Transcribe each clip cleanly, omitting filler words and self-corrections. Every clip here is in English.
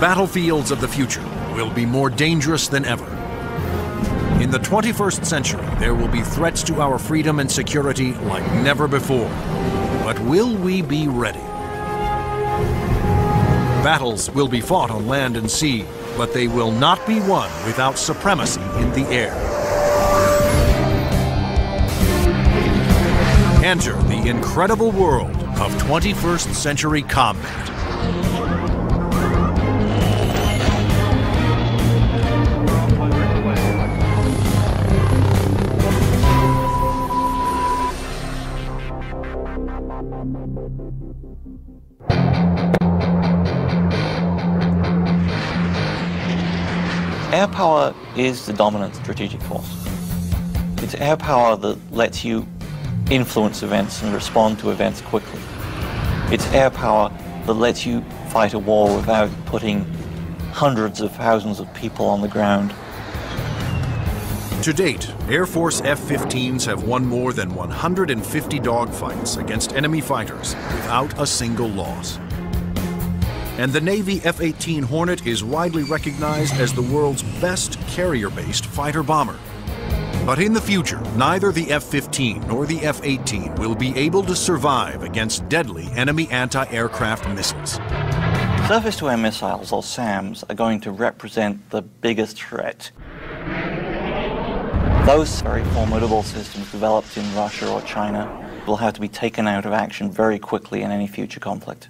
battlefields of the future will be more dangerous than ever. In the 21st century, there will be threats to our freedom and security like never before. But will we be ready? Battles will be fought on land and sea, but they will not be won without supremacy in the air. Enter the incredible world of 21st century combat. Air power is the dominant strategic force. It's air power that lets you influence events and respond to events quickly. It's air power that lets you fight a war without putting hundreds of thousands of people on the ground. To date, Air Force F-15s have won more than 150 dogfights against enemy fighters without a single loss. And the Navy F-18 Hornet is widely recognized as the world's best carrier-based fighter-bomber. But in the future, neither the F-15 nor the F-18 will be able to survive against deadly enemy anti-aircraft missiles. Surface-to-air missiles, or SAMs, are going to represent the biggest threat. Those very formidable systems developed in Russia or China will have to be taken out of action very quickly in any future conflict.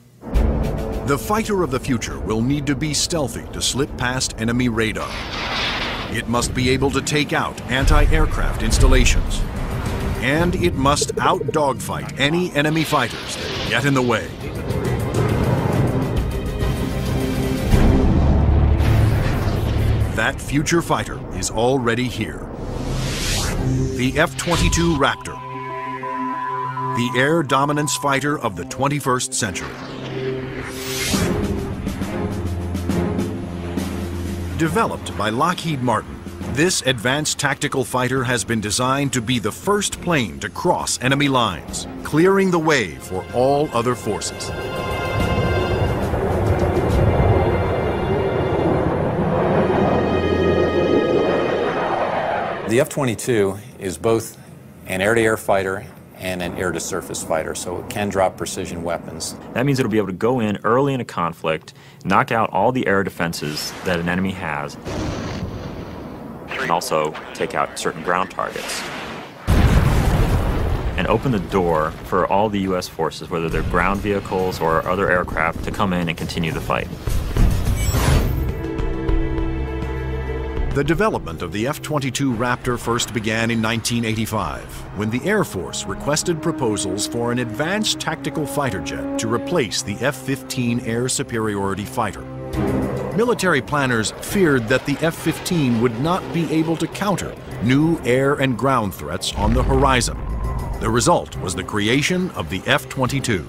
The fighter of the future will need to be stealthy to slip past enemy radar. It must be able to take out anti-aircraft installations. And it must out-dogfight any enemy fighters that get in the way. That future fighter is already here. The F-22 Raptor, the air dominance fighter of the 21st century. Developed by Lockheed Martin, this advanced tactical fighter has been designed to be the first plane to cross enemy lines, clearing the way for all other forces. The F-22 is both an air-to-air fighter and an air-to-surface fighter, so it can drop precision weapons. That means it'll be able to go in early in a conflict, knock out all the air defenses that an enemy has, and also take out certain ground targets. And open the door for all the U.S. forces, whether they're ground vehicles or other aircraft, to come in and continue the fight. The development of the F-22 Raptor first began in 1985, when the Air Force requested proposals for an advanced tactical fighter jet to replace the F-15 air superiority fighter. Military planners feared that the F-15 would not be able to counter new air and ground threats on the horizon. The result was the creation of the F-22.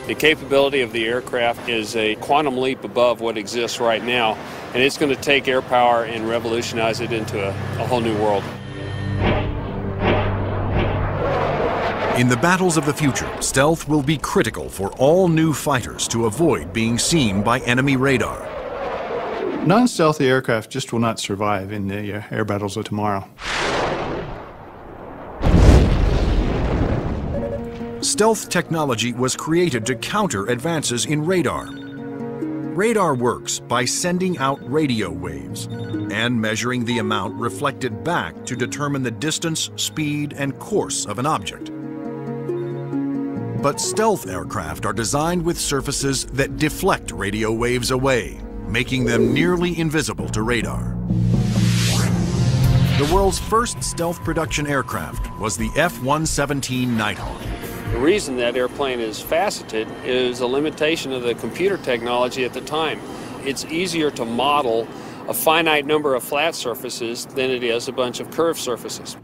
The capability of the aircraft is a quantum leap above what exists right now, and it's going to take air power and revolutionize it into a whole new world. In the battles of the future, stealth will be critical for all new fighters to avoid being seen by enemy radar. Non-stealthy aircraft just will not survive in the air battles of tomorrow. Stealth technology was created to counter advances in radar. Radar works by sending out radio waves and measuring the amount reflected back to determine the distance, speed, and course of an object. But stealth aircraft are designed with surfaces that deflect radio waves away, making them nearly invisible to radar. The world's first stealth production aircraft was the F-117 Nighthawk. The reason that airplane is faceted is a limitation of the computer technology at the time. It's easier to model a finite number of flat surfaces than it is a bunch of curved surfaces.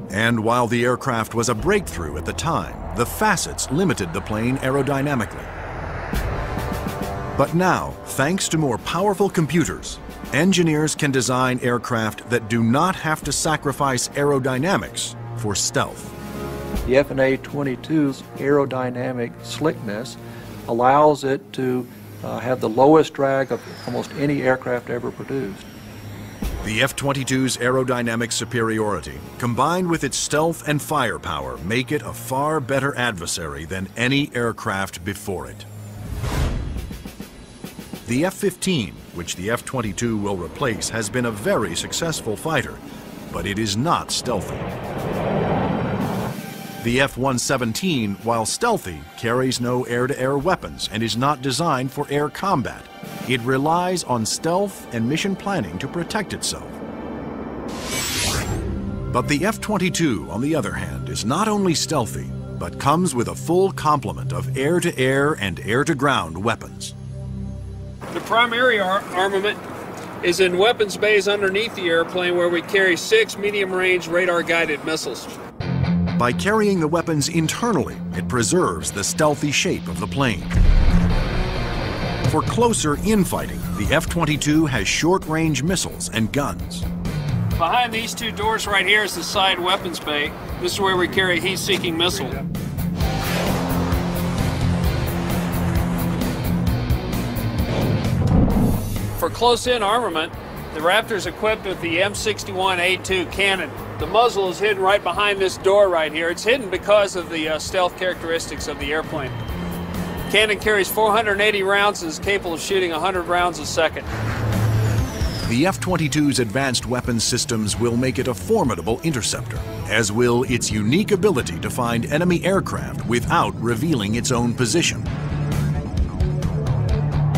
And while the aircraft was a breakthrough at the time, the facets limited the plane aerodynamically. But now, thanks to more powerful computers, engineers can design aircraft that do not have to sacrifice aerodynamics for stealth. The FA-22's aerodynamic slickness allows it to have the lowest drag of almost any aircraft ever produced. The F-22's aerodynamic superiority, combined with its stealth and firepower, make it a far better adversary than any aircraft before it. The F-15, which the F-22 will replace, has been a very successful fighter, but it is not stealthy. The F-117, while stealthy, carries no air-to-air weapons and is not designed for air combat. It relies on stealth and mission planning to protect itself. But the F-22, on the other hand, is not only stealthy, but comes with a full complement of air-to-air and air-to-ground weapons. The primary armament is in weapons bays underneath the airplane, where we carry 6 medium-range radar-guided missiles. By carrying the weapons internally, it preserves the stealthy shape of the plane. For closer infighting, the F-22 has short-range missiles and guns. Behind these two doors right here is the side weapons bay. This is where we carry a heat-seeking missile. For close-in armament, the Raptor is equipped with the M61A2 cannon. The muzzle is hidden right behind this door right here. It's hidden because of the stealth characteristics of the airplane. Cannon carries 480 rounds and is capable of shooting 100 rounds a second. The F-22's advanced weapons systems will make it a formidable interceptor, as will its unique ability to find enemy aircraft without revealing its own position.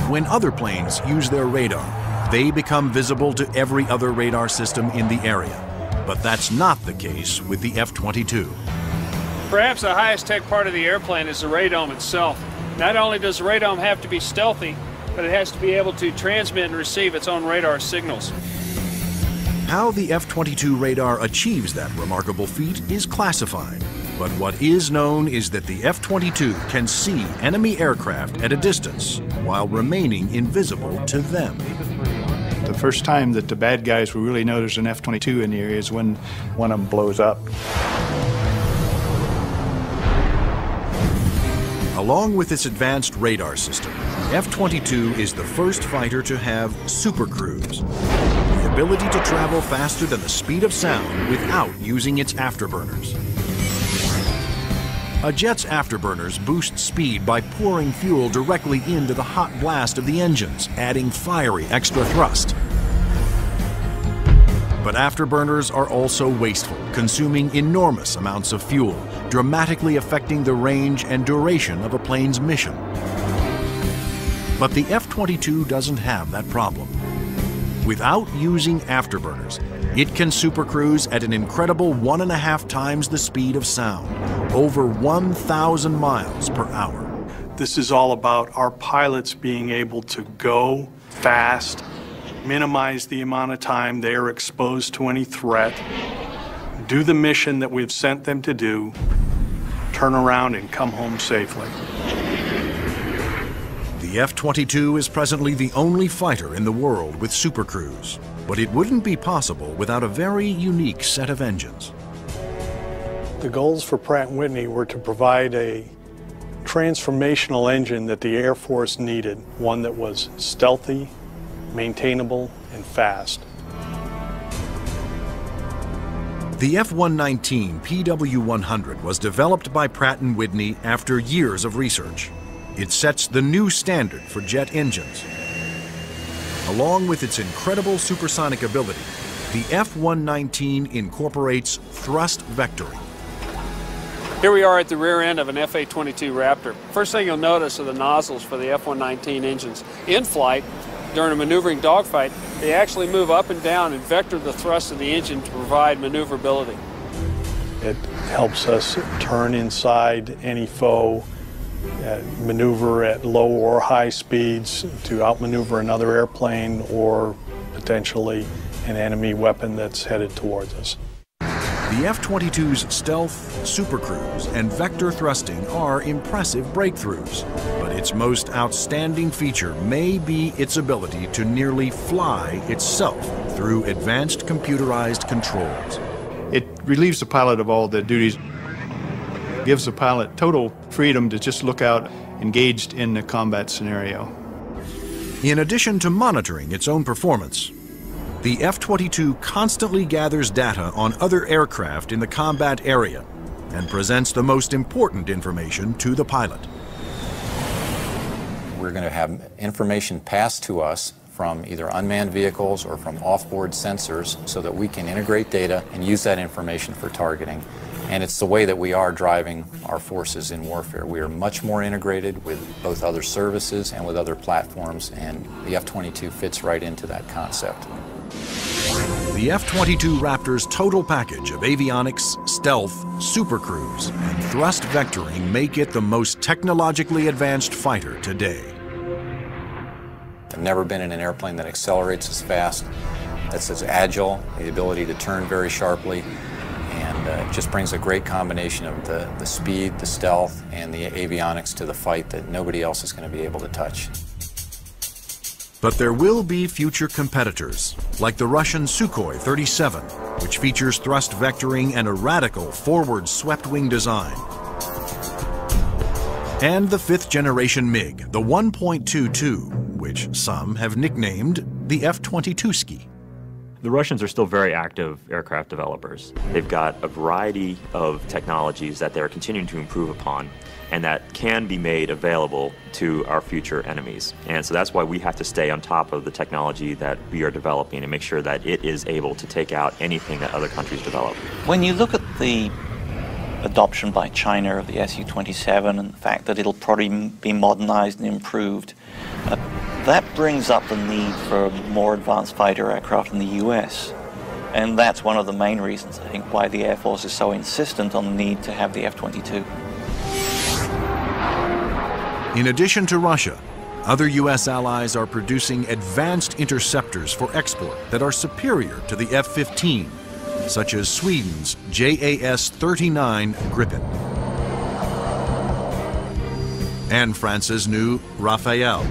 When other planes use their radar, they become visible to every other radar system in the area. But that's not the case with the F-22. Perhaps the highest tech part of the airplane is the radome itself. Not only does the radome have to be stealthy, but it has to be able to transmit and receive its own radar signals. How the F-22 radar achieves that remarkable feat is classified. But what is known is that the F-22 can see enemy aircraft at a distance while remaining invisible to them. The first time that the bad guys will really know there's an F-22 in the area is when one of them blows up. Along with its advanced radar system, the F-22 is the first fighter to have supercruise, the ability to travel faster than the speed of sound without using its afterburners. A jet's afterburners boost speed by pouring fuel directly into the hot blast of the engines, adding fiery extra thrust. But afterburners are also wasteful, consuming enormous amounts of fuel, dramatically affecting the range and duration of a plane's mission. But the F-22 doesn't have that problem. Without using afterburners, it can supercruise at an incredible 1.5 times the speed of sound, over 1,000 miles per hour. This is all about our pilots being able to go fast, minimize the amount of time they are exposed to any threat, do the mission that we've sent them to do, turn around and come home safely. The F-22 is presently the only fighter in the world with supercruise, but it wouldn't be possible without a very unique set of engines. The goals for Pratt & Whitney were to provide a transformational engine that the Air Force needed, one that was stealthy, maintainable, and fast. The F-119 PW100 was developed by Pratt & Whitney after years of research. It sets the new standard for jet engines. Along with its incredible supersonic ability, the F-119 incorporates thrust vectoring. Here we are at the rear end of an F-A-22 Raptor. First thing you'll notice are the nozzles for the F-119 engines. In flight, during a maneuvering dogfight, they actually move up and down and vector the thrust of the engine to provide maneuverability. It helps us turn inside any foe, maneuver at low or high speeds to outmaneuver another airplane or potentially an enemy weapon that's headed towards us. The F-22's stealth, supercruise, and vector thrusting are impressive breakthroughs, but its most outstanding feature may be its ability to nearly fly itself through advanced computerized controls. It relieves the pilot of all the duties, gives the pilot total freedom to just look out engaged in the combat scenario. In addition to monitoring its own performance, the F-22 constantly gathers data on other aircraft in the combat area and presents the most important information to the pilot. We're going to have information passed to us from either unmanned vehicles or from off-board sensors so that we can integrate data and use that information for targeting. And it's the way that we are driving our forces in warfare. We are much more integrated with both other services and with other platforms, and the F-22 fits right into that concept. The F-22 Raptor's total package of avionics, stealth, supercruise, and thrust vectoring make it the most technologically advanced fighter today. I've never been in an airplane that accelerates as fast, that's as agile, the ability to turn very sharply, and it just brings a great combination of the speed, the stealth, and the avionics to the fight that nobody else is going to be able to touch. But there will be future competitors, like the Russian Sukhoi 37, which features thrust vectoring and a radical forward swept-wing design. And the fifth-generation MiG, the 1.22, which some have nicknamed the F-22ski. The Russians are still very active aircraft developers. They've got a variety of technologies that they're continuing to improve upon and that can be made available to our future enemies. And so that's why we have to stay on top of the technology that we are developing and make sure that it is able to take out anything that other countries develop. When you look at the adoption by China of the Su-27 and the fact that it'll probably be modernized and improved, that brings up the need for more advanced fighter aircraft in the US. And that's one of the main reasons, I think, why the Air Force is so insistent on the need to have the F-22. In addition to Russia, other U.S. allies are producing advanced interceptors for export that are superior to the F-15, such as Sweden's JAS-39 Gripen and France's new Rafale.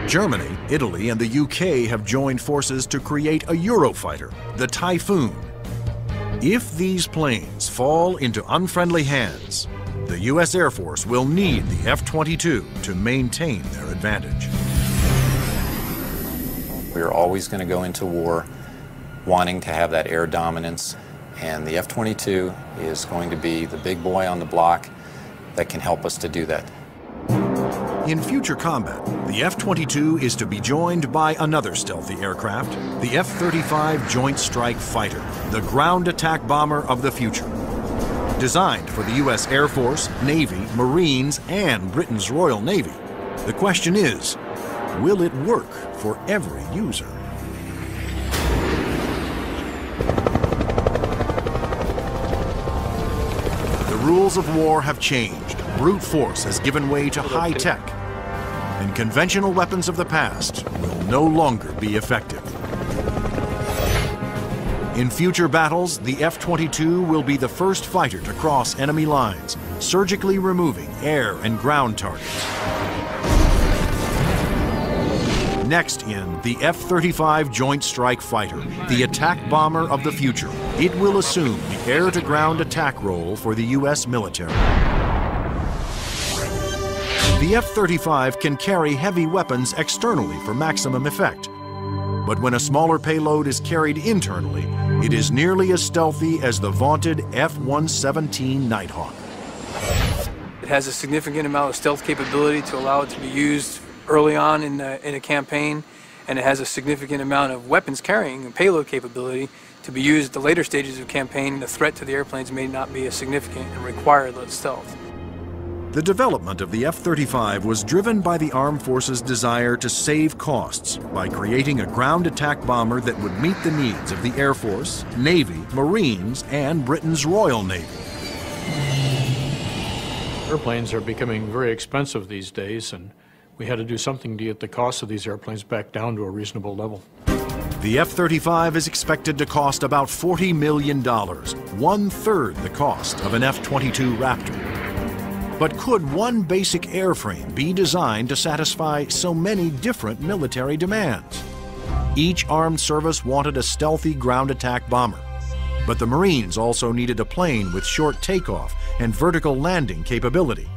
Germany, Italy, and the UK have joined forces to create a Eurofighter, the Typhoon. If these planes fall into unfriendly hands, the U.S. Air Force will need the F-22 to maintain their advantage. We are always going to go into war wanting to have that air dominance, and the F-22 is going to be the big boy on the block that can help us to do that. In future combat, the F-22 is to be joined by another stealthy aircraft, the F-35 Joint Strike Fighter, the ground attack bomber of the future. Designed for the U.S. Air Force, Navy, Marines, and Britain's Royal Navy, the question is, will it work for every user? The rules of war have changed. Brute force has given way to high tech, and conventional weapons of the past will no longer be effective. In future battles, the F-22 will be the first fighter to cross enemy lines, surgically removing air and ground targets. Next in the F-35 Joint Strike Fighter, the attack bomber of the future. It will assume the air-to-ground attack role for the U.S. military. The F-35 can carry heavy weapons externally for maximum effect. But when a smaller payload is carried internally, it is nearly as stealthy as the vaunted F-117 Nighthawk. It has a significant amount of stealth capability to allow it to be used early on in a campaign, and it has a significant amount of weapons carrying and payload capability to be used at the later stages of campaign. The threat to the airplanes may not be as significant and require that stealth. The development of the F-35 was driven by the Armed Forces' desire to save costs by creating a ground attack bomber that would meet the needs of the Air Force, Navy, Marines, and Britain's Royal Navy. Airplanes are becoming very expensive these days, and we had to do something to get the cost of these airplanes back down to a reasonable level. The F-35 is expected to cost about $40 million, one-third the cost of an F-22 Raptor. But could one basic airframe be designed to satisfy so many different military demands? Each armed service wanted a stealthy ground attack bomber, but the Marines also needed a plane with short takeoff and vertical landing capability.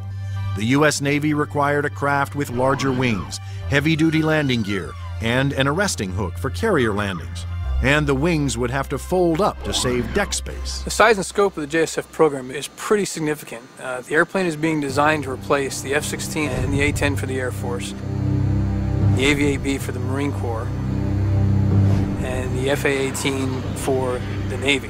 The U.S. Navy required a craft with larger wings, heavy-duty landing gear, and an arresting hook for carrier landings. And the wings would have to fold up to save deck space. The size and scope of the JSF program is pretty significant. The airplane is being designed to replace the F-16 and the A-10 for the Air Force, the AV-8B for the Marine Corps, and the FA-18 for the Navy.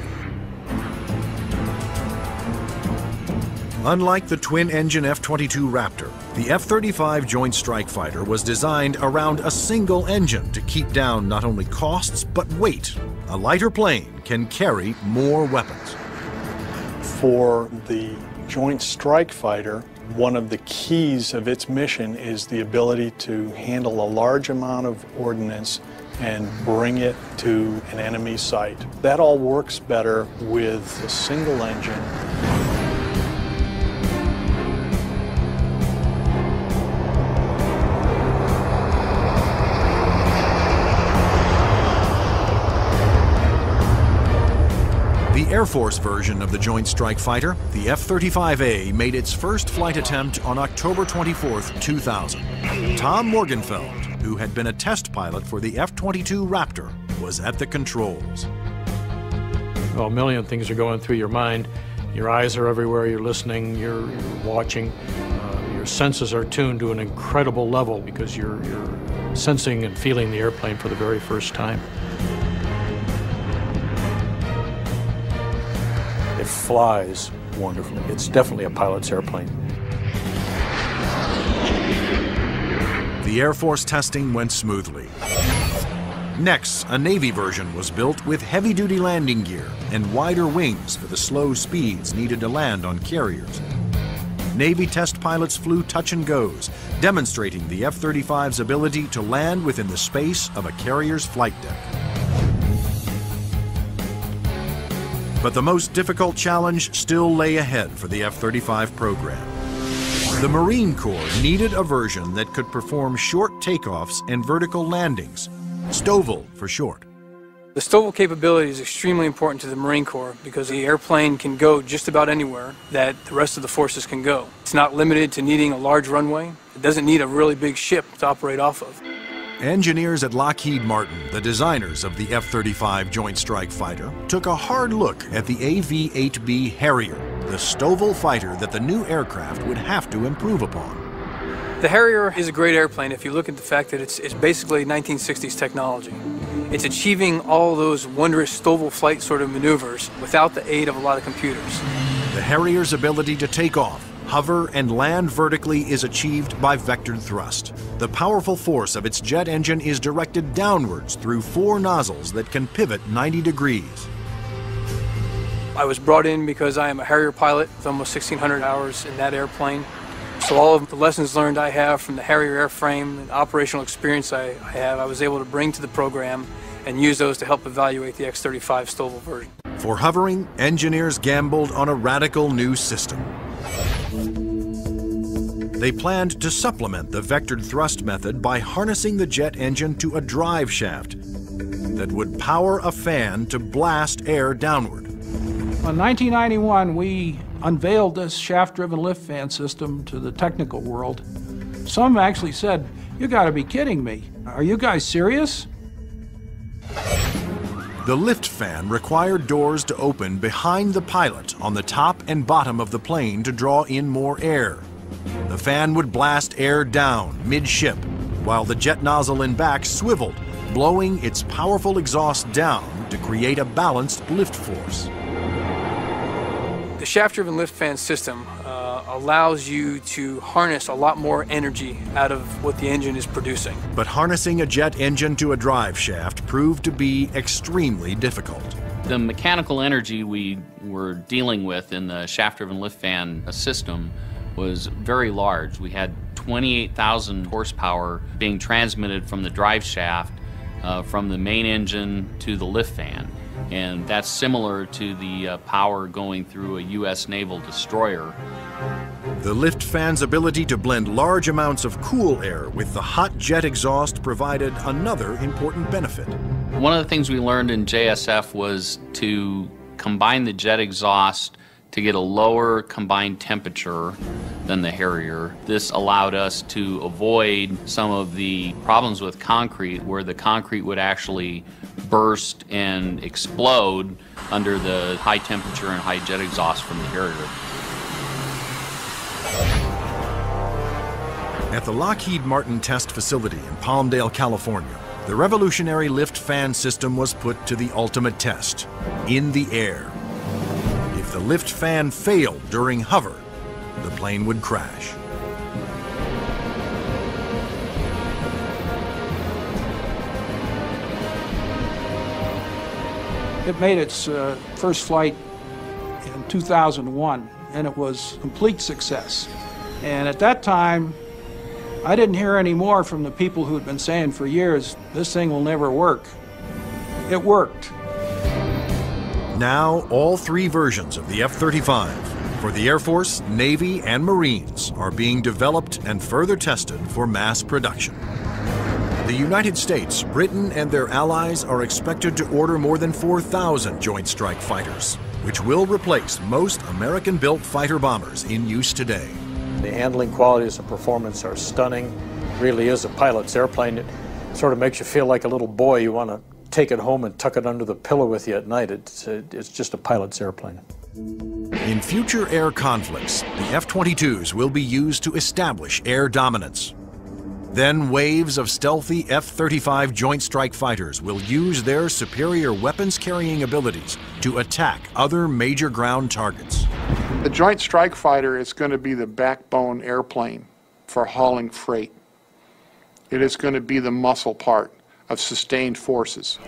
Unlike the twin-engine F-22 Raptor, the F-35 Joint Strike Fighter was designed around a single engine to keep down not only costs, but weight. A lighter plane can carry more weapons. For the Joint Strike Fighter, one of the keys of its mission is the ability to handle a large amount of ordnance and bring it to an enemy site. That all works better with a single engine. The Air Force version of the Joint Strike Fighter, the F-35A, made its first flight attempt on October 24, 2000. Tom Morgenfeld, who had been a test pilot for the F-22 Raptor, was at the controls. Well, a million things are going through your mind. Your eyes are everywhere, you're listening, you're watching. Your senses are tuned to an incredible level because you're sensing and feeling the airplane for the very first time. It flies wonderfully. It's definitely a pilot's airplane. The Air Force testing went smoothly. Next, a Navy version was built with heavy-duty landing gear and wider wings for the slow speeds needed to land on carriers. Navy test pilots flew touch and goes, demonstrating the F-35's ability to land within the space of a carrier's flight deck. But the most difficult challenge still lay ahead for the F-35 program. The Marine Corps needed a version that could perform short takeoffs and vertical landings, STOVL for short. The STOVL capability is extremely important to the Marine Corps because the airplane can go just about anywhere that the rest of the forces can go. It's not limited to needing a large runway. It doesn't need a really big ship to operate off of. Engineers at Lockheed Martin, the designers of the F-35 Joint Strike Fighter, took a hard look at the AV-8B Harrier, the STOVL fighter that the new aircraft would have to improve upon. The Harrier is a great airplane if you look at the fact that it's basically 1960s technology. It's achieving all those wondrous STOVL flight sort of maneuvers without the aid of a lot of computers. The Harrier's ability to take off, hover, and land vertically is achieved by vectored thrust. The powerful force of its jet engine is directed downwards through 4 nozzles that can pivot 90 degrees. I was brought in because I am a Harrier pilot with almost 1,600 hours in that airplane. So all of the lessons learned I have from the Harrier airframe and operational experience I have, I was able to bring to the program and use those to help evaluate the X-35 STOVL version. For hovering, engineers gambled on a radical new system. They planned to supplement the vectored thrust method by harnessing the jet engine to a drive shaft that would power a fan to blast air downward. In 1991, we unveiled this shaft-driven lift fan system to the technical world. Some actually said, "You gotta be kidding me. Are you guys serious?" The lift fan required doors to open behind the pilot on the top and bottom of the plane to draw in more air. The fan would blast air down mid-ship, while the jet nozzle in back swiveled, blowing its powerful exhaust down to create a balanced lift force. The shaft-driven lift fan system allows you to harness a lot more energy out of what the engine is producing. But harnessing a jet engine to a drive shaft proved to be extremely difficult. The mechanical energy we were dealing with in the shaft-driven lift fan system was very large. We had 28,000 horsepower being transmitted from the drive shaft from the main engine to the lift fan. And that's similar to the power going through a U.S. naval destroyer. The lift fan's ability to blend large amounts of cool air with the hot jet exhaust provided another important benefit. One of the things we learned in JSF was to combine the jet exhaust to get a lower combined temperature than the Harrier. This allowed us to avoid some of the problems with concrete, where the concrete would actually burst and explode under the high temperature and high jet exhaust from the Harrier. At the Lockheed Martin test facility in Palmdale, California, the revolutionary lift fan system was put to the ultimate test, in the air. If the lift fan failed during hover, the plane would crash. It made its first flight in 2001, and it was a complete success. And at that time, I didn't hear any more from the people who had been saying for years, this thing will never work. It worked. Now, all three versions of the F-35 for the Air Force, Navy, and Marines are being developed and further tested for mass production. The United States, Britain, and their allies are expected to order more than 4,000 Joint Strike Fighters, which will replace most American-built fighter bombers in use today. The handling qualities and performance are stunning. It really is a pilot's airplane. It sort of makes you feel like a little boy. You want to take it home and tuck it under the pillow with you at night. It's just a pilot's airplane. In future air conflicts, the F-22s will be used to establish air dominance. Then waves of stealthy F-35 Joint Strike Fighters will use their superior weapons-carrying abilities to attack other major ground targets. The Joint Strike Fighter is going to be the backbone airplane for hauling freight. It is going to be the muscle part of sustained forces.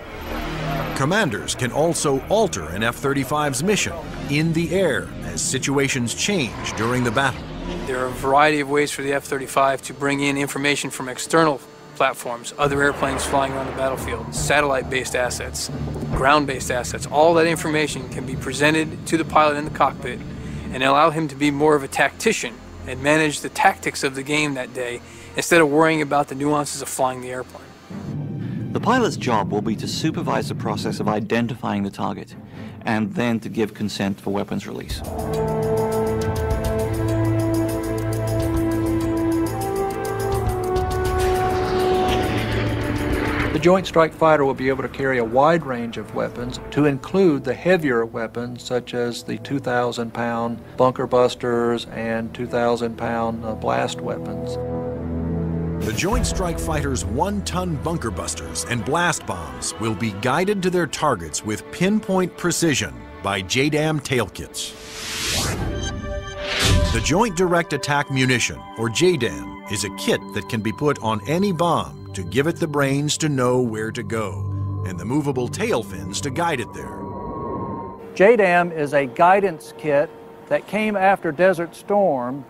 Commanders can also alter an F-35's mission in the air as situations change during the battle. There are a variety of ways for the F-35 to bring in information from external platforms, other airplanes flying around the battlefield, satellite-based assets, ground-based assets. All that information can be presented to the pilot in the cockpit and allow him to be more of a tactician and manage the tactics of the game that day instead of worrying about the nuances of flying the airplane. The pilot's job will be to supervise the process of identifying the target and then to give consent for weapons release. The Joint Strike Fighter will be able to carry a wide range of weapons, to include the heavier weapons such as the 2,000-pound bunker busters and 2,000-pound blast weapons. The Joint Strike Fighter's 1-ton bunker busters and blast bombs will be guided to their targets with pinpoint precision by JDAM tail kits. The Joint Direct Attack Munition, or JDAM, is a kit that can be put on any bomb to give it the brains to know where to go, and the movable tail fins to guide it there. JDAM is a guidance kit that came after Desert Storm.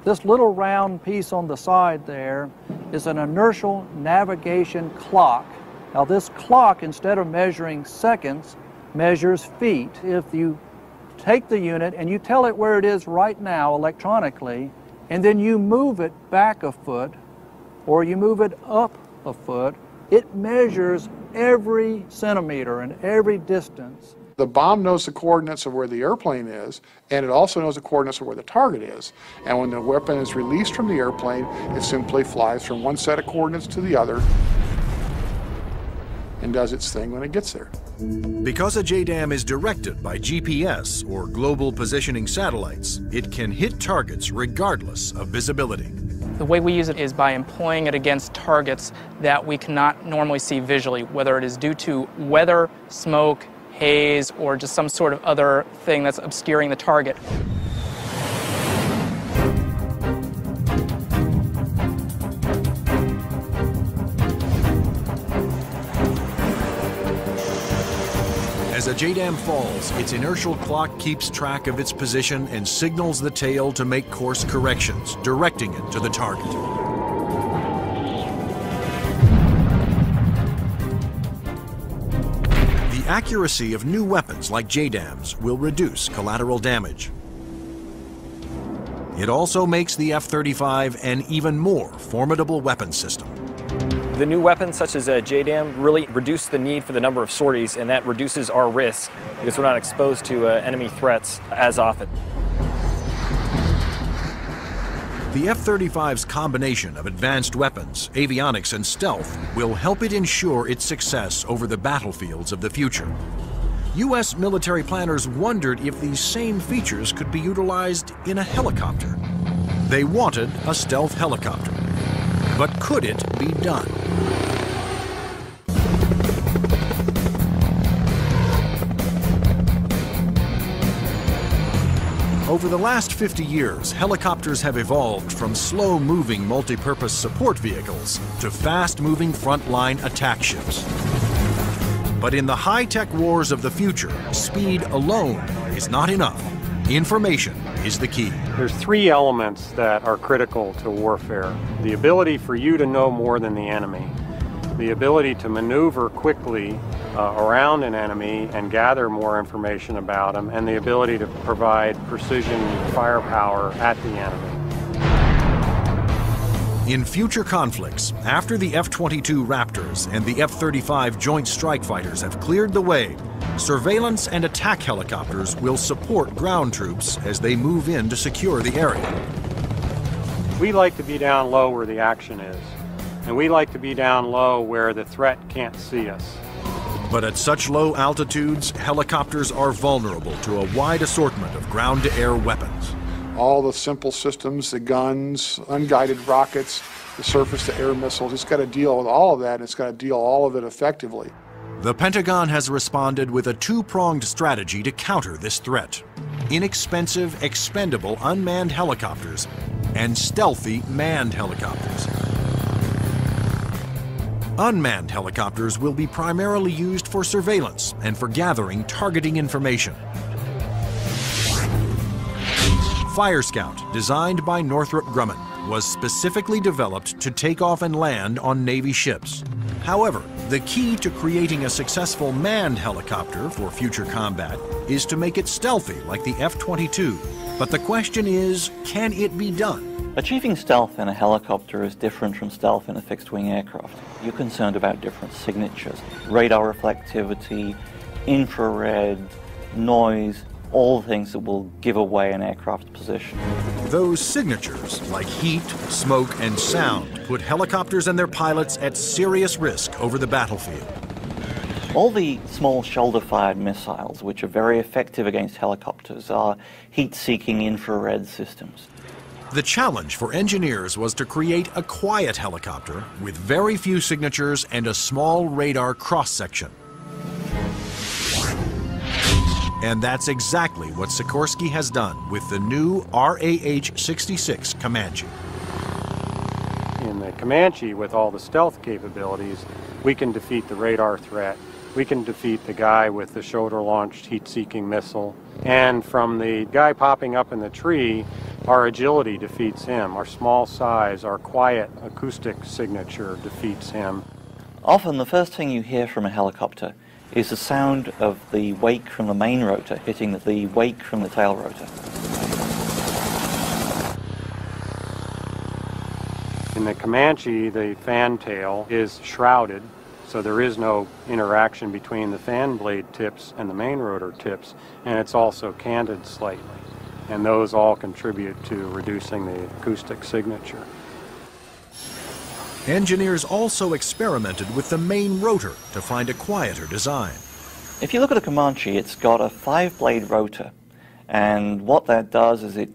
This little round piece on the side there is an inertial navigation clock. Now this clock, instead of measuring seconds, measures feet. If you take the unit and you tell it where it is right now electronically, and then you move it back a foot, or you move it up a foot, it measures every centimeter and every distance. The bomb knows the coordinates of where the airplane is, and it also knows the coordinates of where the target is. And when the weapon is released from the airplane, it simply flies from one set of coordinates to the other and does its thing when it gets there. Because a JDAM is directed by GPS, or global positioning satellites, it can hit targets regardless of visibility. The way we use it is by employing it against targets that we cannot normally see visually, whether it is due to weather, smoke, haze, or just some sort of other thing that's obscuring the target. As a JDAM falls, its inertial clock keeps track of its position and signals the tail to make course corrections, directing it to the target. The accuracy of new weapons like JDAMs will reduce collateral damage. It also makes the F-35 an even more formidable weapon system. The new weapons such as JDAM really reduce the need for the number of sorties, and that reduces our risk because we're not exposed to enemy threats as often. The F-35's combination of advanced weapons, avionics, and stealth will help it ensure its success over the battlefields of the future. U.S. military planners wondered if these same features could be utilized in a helicopter. They wanted a stealth helicopter. But could it be done? Over the last 50 years, helicopters have evolved from slow-moving multi-purpose support vehicles to fast-moving frontline attack ships. But in the high-tech wars of the future, speed alone is not enough. Information is the key. There's three elements that are critical to warfare. The ability for you to know more than the enemy, the ability to maneuver quickly around an enemy and gather more information about them, and the ability to provide precision firepower at the enemy. In future conflicts, after the F-22 Raptors and the F-35 Joint Strike Fighters have cleared the way, surveillance and attack helicopters will support ground troops as they move in to secure the area. We like to be down low where the action is, and we like to be down low where the threat can't see us. But at such low altitudes, helicopters are vulnerable to a wide assortment of ground-to-air weapons. All the simple systems, the guns, unguided rockets, the surface-to-air missiles, it's got to deal with all of that, and it's got to deal all of it effectively. The Pentagon has responded with a two-pronged strategy to counter this threat: inexpensive, expendable unmanned helicopters and stealthy manned helicopters. Unmanned helicopters will be primarily used for surveillance and for gathering targeting information. Fire Scout, designed by Northrop Grumman, was specifically developed to take off and land on Navy ships. However, the key to creating a successful manned helicopter for future combat is to make it stealthy like the F-22. But the question is, can it be done? Achieving stealth in a helicopter is different from stealth in a fixed-wing aircraft. You're concerned about different signatures: radar reflectivity, infrared, noise, all things that will give away an aircraft's position. Those signatures, like heat, smoke, and sound, put helicopters and their pilots at serious risk over the battlefield. All the small shoulder-fired missiles, which are very effective against helicopters, are heat-seeking infrared systems. The challenge for engineers was to create a quiet helicopter with very few signatures and a small radar cross-section. And that's exactly what Sikorsky has done with the new RAH-66 Comanche. In the Comanche, with all the stealth capabilities, we can defeat the radar threat. We can defeat the guy with the shoulder-launched heat-seeking missile. And from the guy popping up in the tree, our agility defeats him. Our small size, our quiet acoustic signature defeats him. Often the first thing you hear from a helicopter is the sound of the wake from the main rotor hitting the wake from the tail rotor. In the Comanche, the fan tail is shrouded, so there is no interaction between the fan blade tips and the main rotor tips, and it's also canted slightly. And those all contribute to reducing the acoustic signature. Engineers also experimented with the main rotor to find a quieter design. If you look at a Comanche, it's got a 5-blade rotor, and what that does is it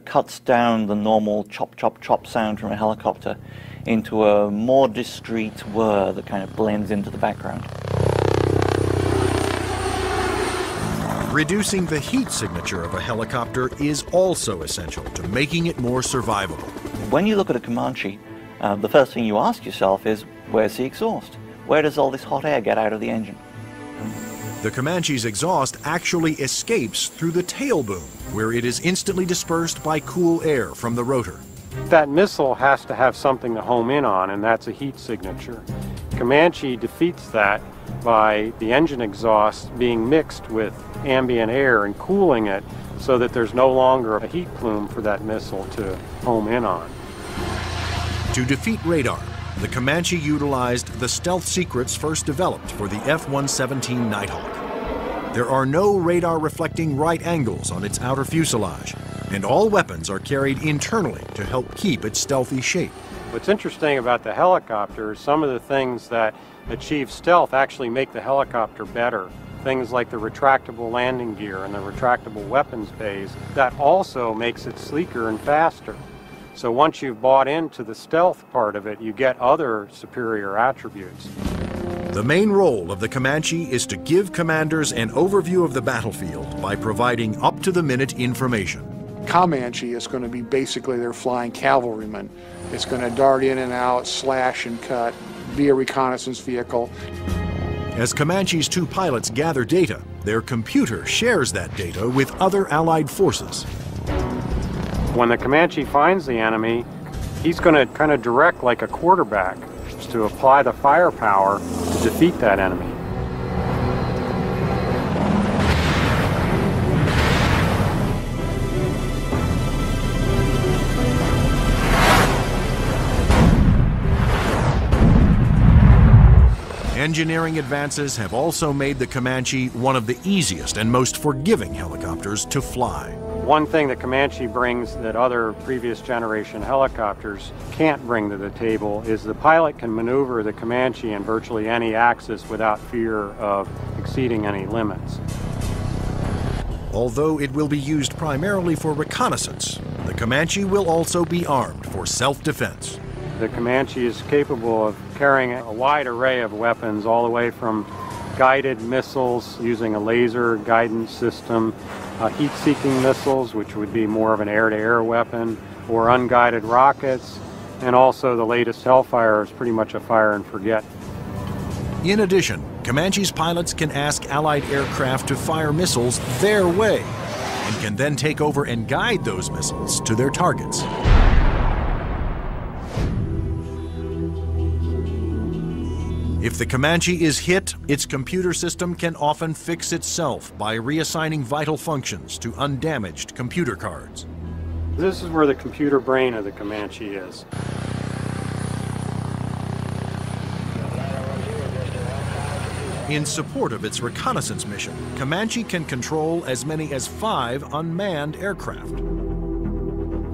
cuts down the normal chop, chop, chop sound from a helicopter into a more discreet whir that kind of blends into the background. Reducing the heat signature of a helicopter is also essential to making it more survivable. When you look at a Comanche, the first thing you ask yourself is, where's the exhaust? Where does all this hot air get out of the engine? The Comanche's exhaust actually escapes through the tail boom, where it is instantly dispersed by cool air from the rotor. That missile has to have something to home in on, and that's a heat signature. Comanche defeats that by the engine exhaust being mixed with ambient air and cooling it so that there's no longer a heat plume for that missile to home in on. To defeat radar, the Comanche utilized the stealth secrets first developed for the F-117 Nighthawk. There are no radar-reflecting right angles on its outer fuselage, and all weapons are carried internally to help keep its stealthy shape. What's interesting about the helicopter is some of the things that achieve stealth actually make the helicopter better. Things like the retractable landing gear and the retractable weapons bays, that also makes it sleeker and faster. So once you've bought into the stealth part of it, you get other superior attributes. The main role of the Comanche is to give commanders an overview of the battlefield by providing up-to-the-minute information. Comanche is going to be basically their flying cavalryman. It's going to dart in and out, slash and cut, be a reconnaissance vehicle. As Comanche's two pilots gather data, their computer shares that data with other Allied forces. When the Comanche finds the enemy, he's going to kind of direct like a quarterback to apply the firepower to defeat that enemy. Engineering advances have also made the Comanche one of the easiest and most forgiving helicopters to fly. One thing that Comanche brings that other previous generation helicopters can't bring to the table is the pilot can maneuver the Comanche in virtually any axis without fear of exceeding any limits. Although it will be used primarily for reconnaissance, the Comanche will also be armed for self-defense. The Comanche is capable of carrying a wide array of weapons, all the way from guided missiles using a laser guidance system, heat-seeking missiles, which would be more of an air-to-air weapon, or unguided rockets, and also the latest Hellfire is pretty much a fire and forget. In addition, Comanche's pilots can ask Allied aircraft to fire missiles their way, and can then take over and guide those missiles to their targets. If the Comanche is hit, its computer system can often fix itself by reassigning vital functions to undamaged computer cards. This is where the computer brain of the Comanche is. In support of its reconnaissance mission, Comanche can control as many as 5 unmanned aircraft.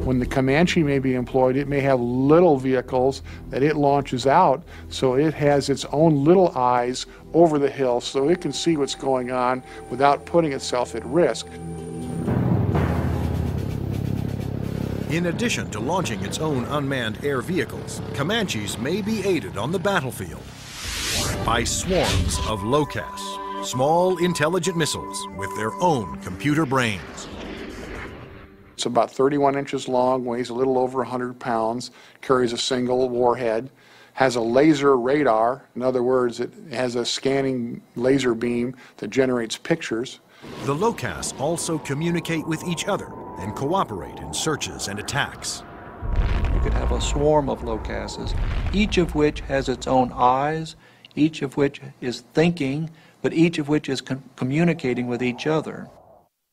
When the Comanche may be employed, it may have little vehicles that it launches out, so it has its own little eyes over the hill so it can see what's going on without putting itself at risk. In addition to launching its own unmanned air vehicles, Comanches may be aided on the battlefield by swarms of LOCAS, small intelligent missiles with their own computer brains. It's about 31 inches long, weighs a little over 100 pounds, carries a single warhead, has a laser radar. In other words, it has a scanning laser beam that generates pictures. The LOCAS also communicate with each other and cooperate in searches and attacks. You could have a swarm of LOCASes, each of which has its own eyes, each of which is thinking, but each of which is communicating with each other.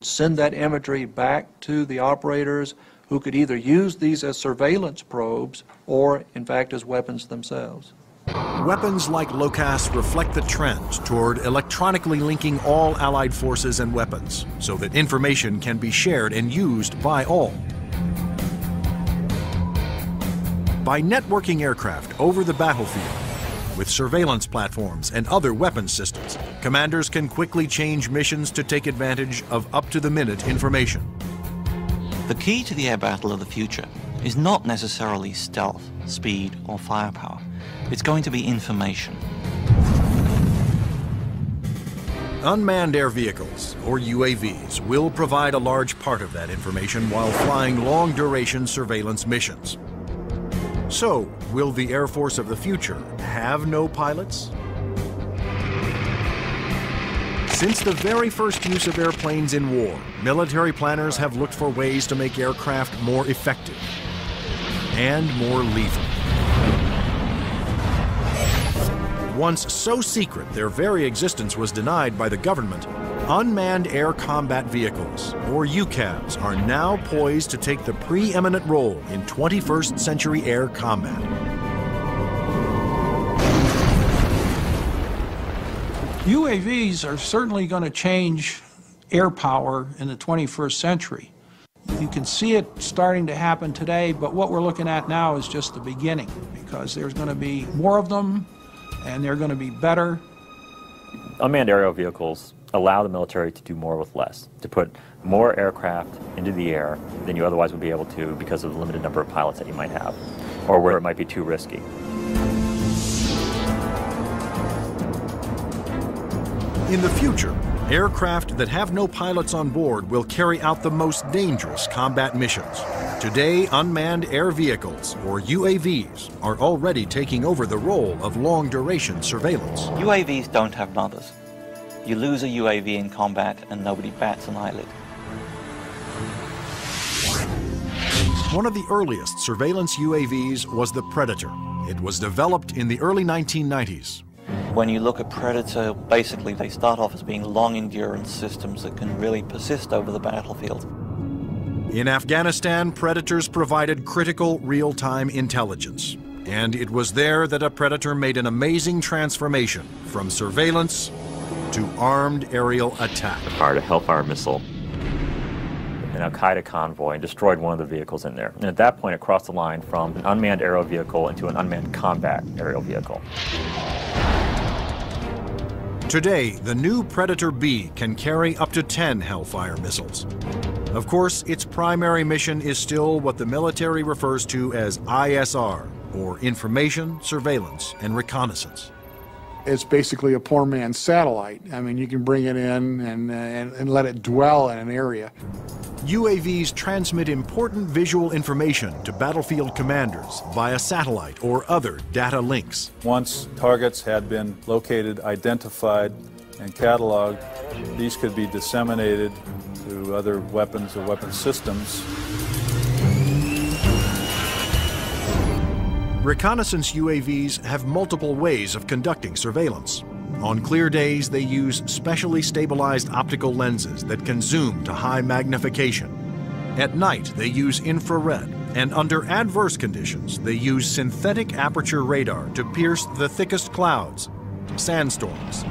Send that imagery back to the operators who could either use these as surveillance probes or, in fact, as weapons themselves. Weapons like LOCAS reflect the trend toward electronically linking all Allied forces and weapons so that information can be shared and used by all. By networking aircraft over the battlefield, with surveillance platforms and other weapons systems, commanders can quickly change missions to take advantage of up-to-the-minute information. The key to the air battle of the future is not necessarily stealth, speed, or firepower. It's going to be information. Unmanned air vehicles, or UAVs, will provide a large part of that information while flying long-duration surveillance missions. So, will the Air Force of the future have no pilots? Since the very first use of airplanes in war, military planners have looked for ways to make aircraft more effective and more lethal. Once so secret their very existence was denied by the government, unmanned air combat vehicles, or UCAVs, are now poised to take the preeminent role in 21st century air combat. UAVs are certainly going to change air power in the 21st century. You can see it starting to happen today, but what we're looking at now is just the beginning, because there's going to be more of them, and they're going to be better. Unmanned aerial vehicles allow the military to do more with less, to put more aircraft into the air than you otherwise would be able to because of the limited number of pilots that you might have, or where it might be too risky. In the future, aircraft that have no pilots on board will carry out the most dangerous combat missions. Today, unmanned air vehicles, or UAVs, are already taking over the role of long-duration surveillance. UAVs don't have mothers. You lose a UAV in combat and nobody bats an eyelid. One of the earliest surveillance UAVs was the Predator. It was developed in the early 1990s. When you look at Predator, basically they start off as being long-endurance systems that can really persist over the battlefield. In Afghanistan, Predators provided critical real-time intelligence. And it was there that a Predator made an amazing transformation from surveillance to armed aerial attack. Fired a Hellfire missile, an Al-Qaeda convoy, and destroyed one of the vehicles in there. And at that point, it crossed the line from an unmanned aerial vehicle into an unmanned combat aerial vehicle. Today, the new Predator B can carry up to 10 Hellfire missiles. Of course, its primary mission is still what the military refers to as ISR, or Information, Surveillance, and Reconnaissance. It's basically a poor man's satellite. I mean, you can bring it in and let it dwell in an area. UAVs transmit important visual information to battlefield commanders via satellite or other data links. Once targets had been located, identified, and cataloged, these could be disseminated to other weapons or weapon systems. Reconnaissance UAVs have multiple ways of conducting surveillance. On clear days, they use specially stabilized optical lenses that can zoom to high magnification. At night, they use infrared, and under adverse conditions, they use synthetic aperture radar to pierce the thickest clouds, sandstorms,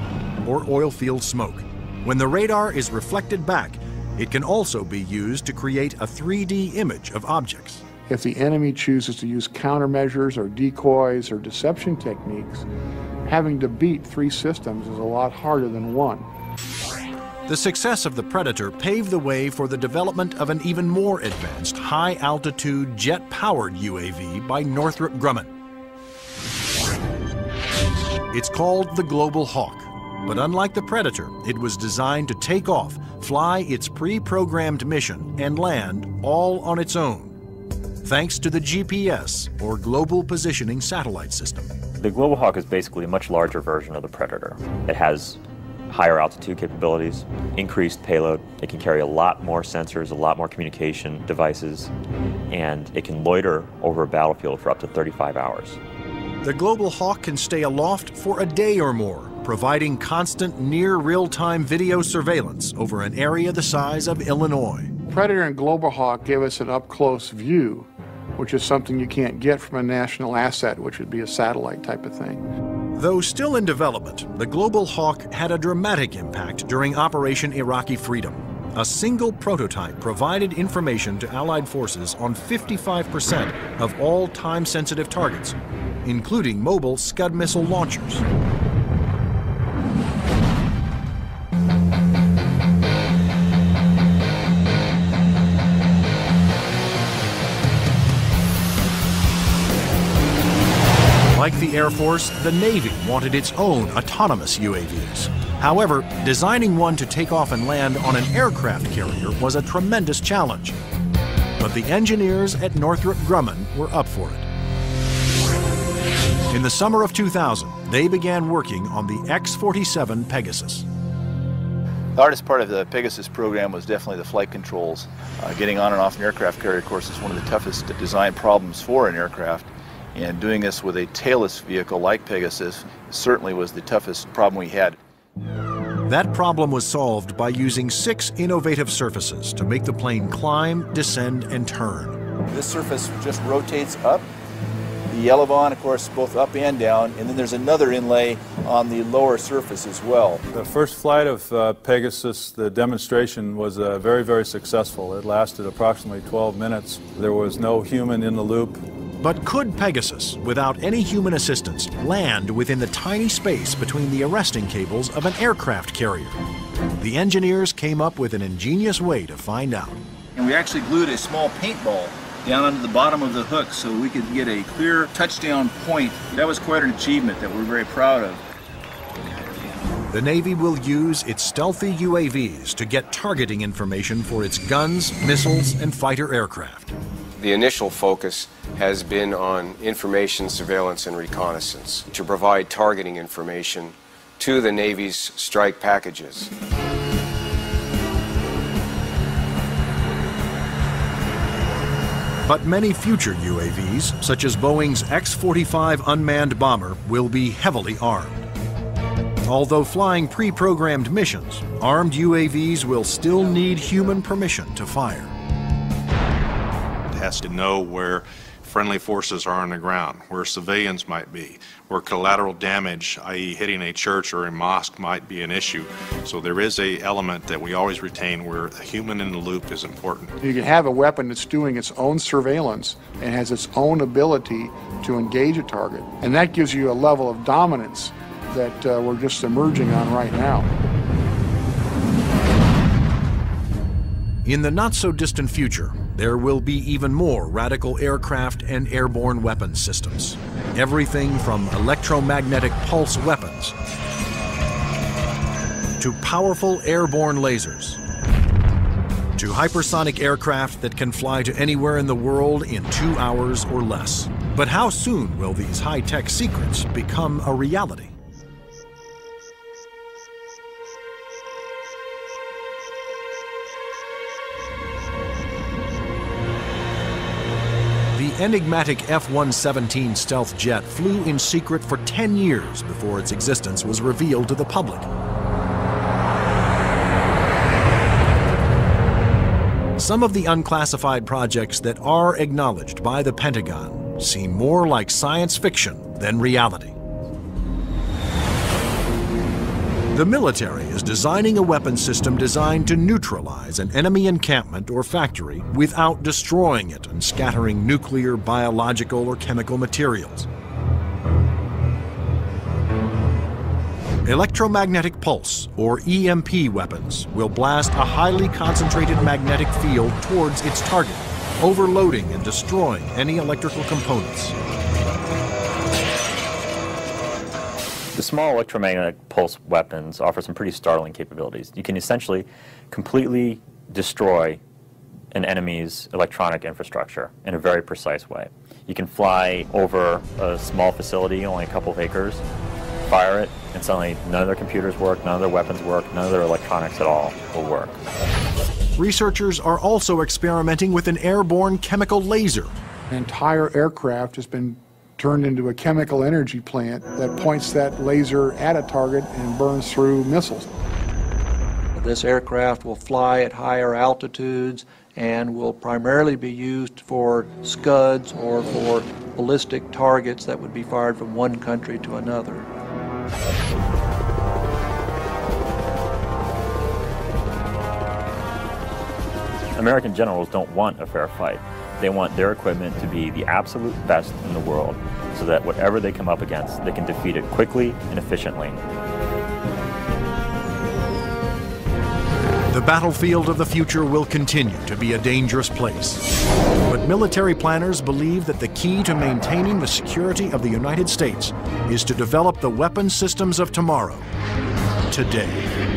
or oil field smoke. When the radar is reflected back, it can also be used to create a 3D image of objects. If the enemy chooses to use countermeasures or decoys or deception techniques, having to beat 3 systems is a lot harder than 1. The success of the Predator paved the way for the development of an even more advanced high-altitude jet-powered UAV by Northrop Grumman. It's called the Global Hawk, but unlike the Predator, it was designed to take off, fly its pre-programmed mission, and land all on its own, thanks to the GPS, or Global Positioning Satellite System. The Global Hawk is basically a much larger version of the Predator. It has higher altitude capabilities, increased payload. It can carry a lot more sensors, a lot more communication devices, and it can loiter over a battlefield for up to 35 hours. The Global Hawk can stay aloft for a day or more, providing constant near real-time video surveillance over an area the size of Illinois. Predator and Global Hawk give us an up-close view, which is something you can't get from a national asset, which would be a satellite type of thing. Though still in development, the Global Hawk had a dramatic impact during Operation Iraqi Freedom. A single prototype provided information to Allied forces on 55% of all time-sensitive targets, including mobile Scud missile launchers. Like the Air Force, the Navy wanted its own autonomous UAVs. However, designing one to take off and land on an aircraft carrier was a tremendous challenge. But the engineers at Northrop Grumman were up for it. In the summer of 2000, they began working on the X-47 Pegasus. The hardest part of the Pegasus program was definitely the flight controls. Getting on and off an aircraft carrier, of course, is one of the toughest design problems for an aircraft. And doing this with a tailless vehicle like Pegasus certainly was the toughest problem we had. That problem was solved by using 6 innovative surfaces to make the plane climb, descend, and turn. This surface just rotates up, the elevon, of course, both up and down, and then there's another inlay on the lower surface as well. The first flight of Pegasus, the demonstration was very, very successful. It lasted approximately 12 minutes. There was no human in the loop. But could Pegasus, without any human assistance, land within the tiny space between the arresting cables of an aircraft carrier? The engineers came up with an ingenious way to find out. And we actually glued a small paintball down onto the bottom of the hook so we could get a clear touchdown point. That was quite an achievement that we're very proud of. The Navy will use its stealthy UAVs to get targeting information for its guns, missiles, and fighter aircraft. The initial focus has been on information, surveillance, and reconnaissance to provide targeting information to the Navy's strike packages. But many future UAVs, such as Boeing's X-45 unmanned bomber, will be heavily armed. Although flying pre-programmed missions, armed UAVs will still need human permission to fire. It has to know where friendly forces are on the ground, where civilians might be, where collateral damage, i.e. hitting a church or a mosque, might be an issue. So there is an element that we always retain where a human in the loop is important. You can have a weapon that's doing its own surveillance and has its own ability to engage a target. And that gives you a level of dominance that we're just emerging on right now. In the not-so-distant future, there will be even more radical aircraft and airborne weapons systems. Everything from electromagnetic pulse weapons to powerful airborne lasers to hypersonic aircraft that can fly to anywhere in the world in 2 hours or less. But how soon will these high-tech secrets become a reality? The enigmatic F-117 stealth jet flew in secret for 10 years before its existence was revealed to the public. Some of the unclassified projects that are acknowledged by the Pentagon seem more like science fiction than reality. The military is designing a weapon system designed to neutralize an enemy encampment or factory without destroying it and scattering nuclear, biological, or chemical materials. Electromagnetic pulse, or EMP weapons, will blast a highly concentrated magnetic field towards its target, overloading and destroying any electrical components. The small electromagnetic pulse weapons offer some pretty startling capabilities. You can essentially completely destroy an enemy's electronic infrastructure in a very precise way. You can fly over a small facility, only a couple of acres, fire it, and suddenly none of their computers work, none of their weapons work, none of their electronics at all will work. Researchers are also experimenting with an airborne chemical laser. An entire aircraft has been turned into a chemical energy plant that points that laser at a target and burns through missiles. This aircraft will fly at higher altitudes and will primarily be used for Scuds or for ballistic targets that would be fired from one country to another. American generals don't want a fair fight. They want their equipment to be the absolute best in the world so that whatever they come up against, they can defeat it quickly and efficiently. The battlefield of the future will continue to be a dangerous place. But military planners believe that the key to maintaining the security of the United States is to develop the weapon systems of tomorrow, today.